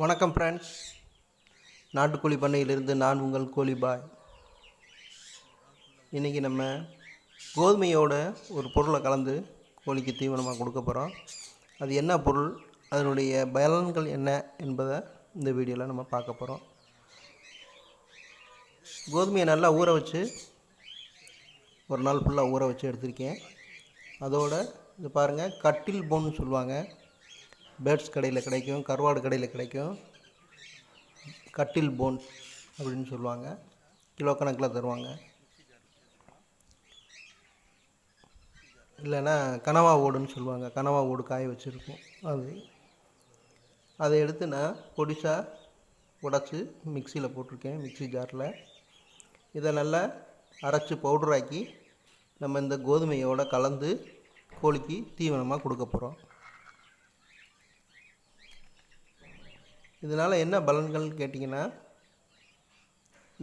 வணக்கம் ஃப்ரெண்ட்ஸ், நாட்டுக்கோழி பண்ணையிலிருந்து நான் உங்கள் கோழி பாய். இன்றைக்கி நம்ம கோதுமையோட ஒரு பொருளை கலந்து கோழிக்கு தீவனமாக கொடுக்க போகிறோம். அது என்ன பொருள், அதனுடைய பலன்கள் என்ன என்பதை இந்த வீடியோவில் நம்ம பார்க்க போகிறோம். கோதுமையை நல்லா ஊற வச்சு ஒரு நாள் ஃபுல்லாக ஊற வச்சு எடுத்திருக்கேன். அதோடு இது பாருங்கள், கட்டில் போன்னு சொல்லுவாங்க. பேர்ட்ஸ் கடையில் கிடைக்கும், கருவாடு கடையில் கிடைக்கும். கட்டில் போன் அப்படின்னு சொல்லுவாங்க. கிலோ கணக்கில் தருவாங்க. இல்லைன்னா கனவா ஓடுன்னு சொல்லுவாங்க. கனவா ஓடு காய வச்சுருக்கோம். அதை எடுத்து நான் பொடிசாக உடச்சி மிக்சியில் போட்டிருக்கேன். மிக்சி ஜாரில் இதை நல்லா அரைச்சி பவுடராக்கி நம்ம இந்த கோதுமையோடு கலந்து கோழிக்கு தீவனமாக கொடுக்க போகிறோம். இதனால் என்ன பலன்கள்னு கேட்டிங்கன்னா,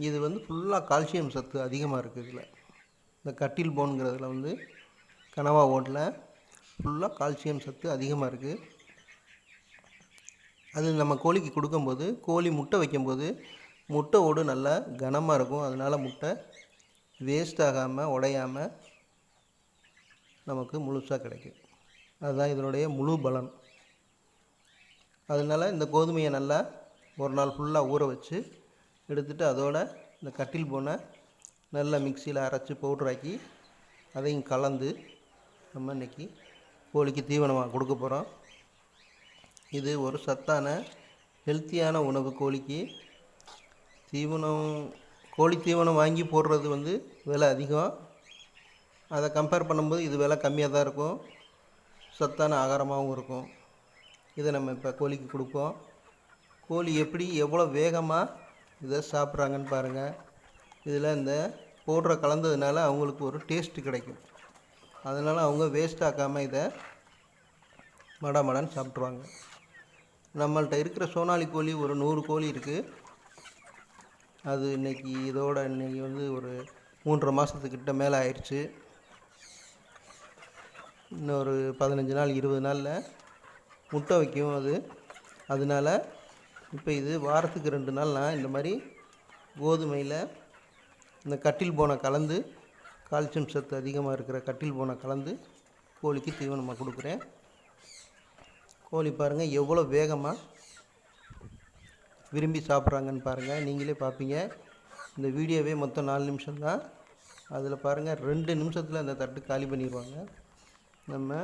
இது ஃபுல்லாக கால்சியம் சத்து அதிகமாக இருக்குது. இதில் இந்த கட்டில் போன்கிறதுல கனவா ஓட்டில் ஃபுல்லாக கால்சியம் சத்து அதிகமாக இருக்குது. அது நம்ம கோழிக்கு கொடுக்கும்போது, கோழி முட்டை வைக்கும்போது முட்டை ஓடு நல்லா கனமாக இருக்கும். அதனால் முட்டை வேஸ்ட் ஆகாமல் உடையாமல் நமக்கு முழுசாக கிடைக்கும். அதுதான் இதனுடைய முழு பலன். அதனால் இந்த கோதுமையை நல்லா ஒரு நாள் ஃபுல்லாக ஊற வச்சு எடுத்துகிட்டு அதோட இந்த கட்டில் போனை நல்லா மிக்சியில் அரைச்சி பவுட்ராக்கி அதையும் கலந்து நம்ம இன்றைக்கி கோழிக்கு தீவனமாக கொடுக்க போகிறோம். இது ஒரு சத்தான ஹெல்த்தியான உணவு. கோழிக்கு தீவனம், கோழி தீவனம் வாங்கி போடுறது விலை அதிகம். அதை கம்பேர் பண்ணும்போது இது விலை கம்மியாக தான் இருக்கும். சத்தான ஆகாரமாகவும் இருக்கும். இதை நம்ம இப்போ கோழிக்கு கொடுப்போம். கோழி எவ்வளோ வேகமாக இதை சாப்பிட்றாங்கன்னு பாருங்கள். இதில் இந்த பவுட்ரை கலந்ததுனால அவங்களுக்கு ஒரு டேஸ்ட்டு கிடைக்கும். அதனால் அவங்க வேஸ்ட் ஆக்காமல் இதை மடன்னு சாப்பிட்ருவாங்க. நம்மள்கிட்ட இருக்கிற சோனாலி கோழி ஒரு 100 கோழி இருக்குது. அது இன்றைக்கி ஒரு 3.5 மாதத்துக்கிட்ட மேலே ஆயிடுச்சு. இன்னொரு 15 நாள் 20 நாளில் முட்டை வைக்கும் அது. அதனால் இப்போ இது வாரத்துக்கு 2 நாள் நான் இந்த மாதிரி கோதுமையில் இந்த கட்டில் போனை கலந்து, கால்சியம் சத்து அதிகமாக இருக்கிற கட்டில் போனை கலந்து கோழிக்கு தீவனமாக கொடுக்குறேன். கோழி பாருங்கள் எவ்வளோ வேகமாக விரும்பி சாப்பிட்றாங்கன்னு பாருங்கள். நீங்களே பார்ப்பீங்க. இந்த வீடியோவே மொத்தம் 4 நிமிஷம்தான். அதில் பாருங்கள் 2 நிமிஷத்தில் அந்த தட்டு காலி பண்ணிடுவாங்க. நம்ம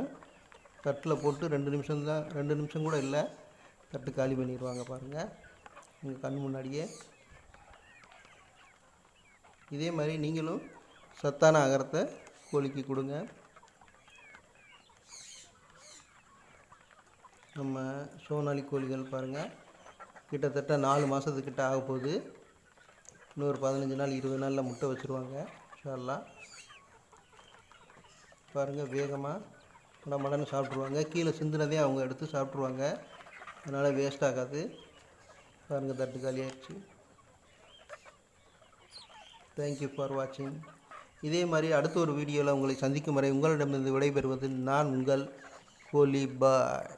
தட்டில் போட்டு 2 நிமிஷம் கூட இல்லை, தட்டு காலி பண்ணிடுவாங்க பாருங்கள், உங்கள் கண் முன்னாடியே. இதே மாதிரி நீங்களும் சத்தான ஆகாரத்தை கோழிக்கு கொடுங்க. நம்ம சோனாலி கோழிகள் பாருங்கள் கிட்டத்தட்ட 4 மாதத்துக்கிட்ட ஆக போகுது. இன்னொரு 15 நாள் 20 நாளில் முட்டை வச்சுருவாங்க இன்ஷா அல்லாஹ். பாருங்கள் வேகமாக மடன்னு சாப்பிட்ருவாங்க. கீழே சிந்தினதே அவங்க எடுத்து சாப்பிட்ருவாங்க. அதனால் வேஸ்ட் ஆகாது. பாருங்கள் தட்டு காலி ஆகிடுச்சு. தேங்க்யூ ஃபார் வாட்சிங். இதே மாதிரி அடுத்த ஒரு வீடியோவில் உங்களை சந்திக்கும் வரை உங்களிடமிருந்து விடைபெறுவது நான் உங்கள் கோழி பாய்.